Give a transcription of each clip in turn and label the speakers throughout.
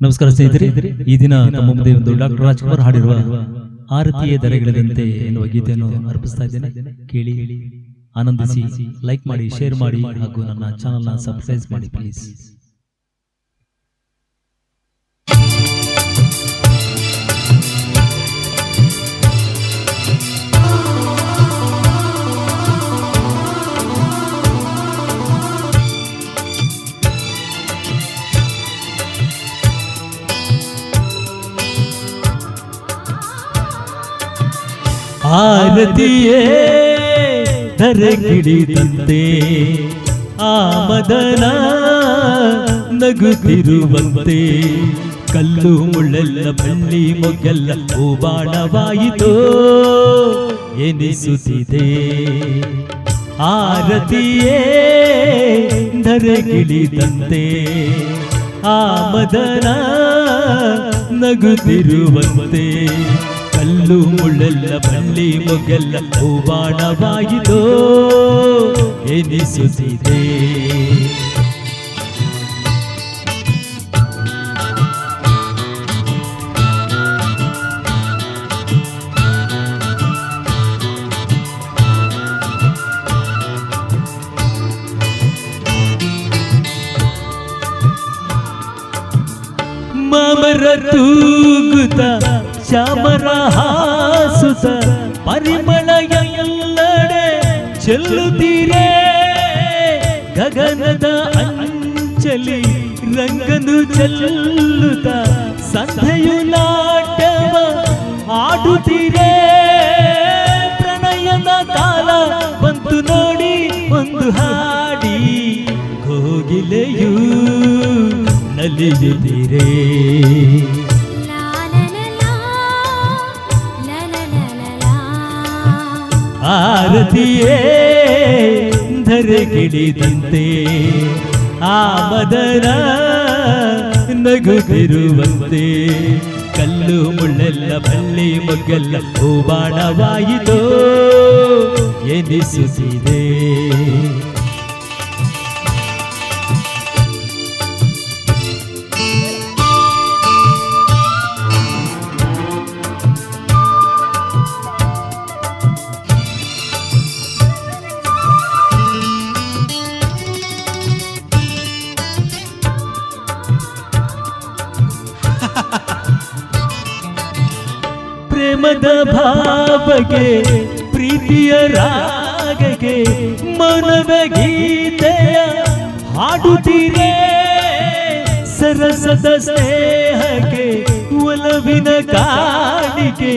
Speaker 1: ನಮಸ್ಕಾರ ಸ್ನೇಹಿತರೆ, ಈ ದಿನ ತಮ್ಮ ಮುಂದೆ ಒಂದು ಡಾಕ್ಟರ್ ರಾಜ್ಕುಮಾರ್ ಹಾಡಿರುವ ಆರತಿಯ ದರೆಗಳಂತೆ ಎನ್ನುವ ಗೀತೆಯನ್ನು ಅರ್ಪಿಸ್ತಾ ಇದ್ದೇನೆ. ಕೇಳಿ, ಆನಂದಿಸಿ, ಲೈಕ್ ಮಾಡಿ, ಶೇರ್ ಮಾಡಿ ಹಾಗೂ ನನ್ನ ಚಾನೆಲ್ನ ಸಬ್ಸ್ಕ್ರೈಬ್ ಮಾಡಿ ಪ್ಲೀಸ್. ಆರತಿಯೇ ಧರೆಗಿಳಿದಂತೆ ಆಮದನ ನಗುತ್ತಿರುವಂತೆ ಕಲ್ಲು ಮುಳ್ಳೆಲ್ಲ ಬಳ್ಳಿ ಮೊಗ್ಗೆಲ್ಲ ಹೂಬಾಣವಾಯಿತೋ ಎನಿಸುತ್ತಿದೆ. ಆರತಿಯೇ ಧರೆಗಿಳಿದಂತೆ ಆಮದನ ನಗುತ್ತಿರುವಂತೆ ಕಲ್ಲು ಮುಳ್ಳೆಲ್ಲ ಬಳ್ಳಿ ಮೊಗ್ಗೆಲ್ಲ ಹೂಬಾಣವಾಯಿತೋ ಎನಿಸುತ್ತಿದೆ. ಮಾಮರ ತೂಗುತ್ತ ಶ್ಯಾಮರ ಹಾಸುತ ಪರಿಮಳ ಎಲ್ಲೆಡೆ ಚೆಲ್ಲುತ್ತೀರೇ. ಗಗನದ ಅಂಚಲಿ ರಂಗನು ಚೆಲ್ಲುತ್ತ ಸಂಧೆಯು ನಾಟ್ಯವ ಆಡುತ್ತೀರೇ. ಪ್ರಣಯದ ಕಾಲ ಬಂತು ನೋಡಿ ಒಂದು ಹಾಡಿ ಕೋಗಿಲೆಯೂ ನಲಿಯುತ್ತೀರೇ. ಆರತಿಯೇ ಧರೆಗಿಳಿದಂತೆ ಆಮದನ ನಗುತ್ತಿರುವಂತೆ ಕಲ್ಲು ಮುಳ್ಳೆಲ್ಲ ಬಳ್ಳಿ ಮೊಗ್ಗೆಲ್ಲ ಹೂಬಾಣವಾಯಿತೋ ಎನಿಸುತ್ತಿದೆ. ಪ್ರೇಮದ ಭಾವಗೆ ಪ್ರೀತಿಯ ರಾಗಗೆ ಮನದ ಗೀತೆಯ ಹಾಡುತ್ತೀರೇ. ಸರಸದ ಸ್ನೇಹಕ್ಕೆ ಒಲವಿನ ಕಾಣಿಕೆ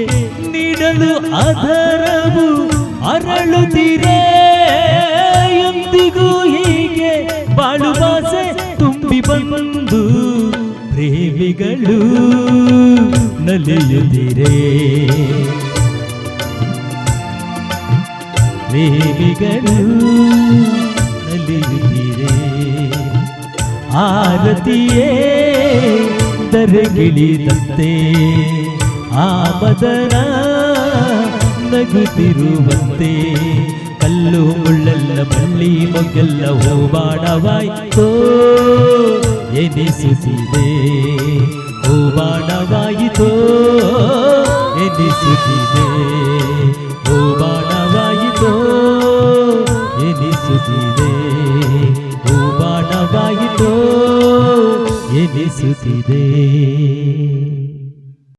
Speaker 1: ನೀಡಲು ಅದರವು ಅರಳುತ್ತೀರೇ. ಎಂದಿಗೂ ಹೀಗೆ ಬಾಳುವಾಸೆ ತುಂಬಿ ಬಂದು ಪ್ರೇಮಿಗಳು ನಲಿಯುತ್ತೀರೇ. ಪ್ರೇಮಿಗಳು ನಲಿಯುತ್ತೀರೇ. ಆರತಿಯೇ ಧರೆಗಿಳಿದಂತೆ ಆಮದನ ನಗುತ್ತಿರುವಂತೆ ಕಲ್ಲು ಮುಳ್ಳೆಲ್ಲ ಬಳ್ಳಿ ಮೊಗ್ಗೆಲ್ಲ ಹೂಬಾಣವಾಯಿತೋ ಎನಿಸುತ್ತಿದೆ. ಹೂಬಾಣವಾಯಿತೋ ಎನಿಸುತ್ತಿದೆ. ಹೂಬಾಣವಾಯಿತೋ ಎನಿಸುತ್ತಿದೆ. ಹೂಬಾಣವಾಯಿತೋ ಎನಿಸುತ್ತಿದೆ.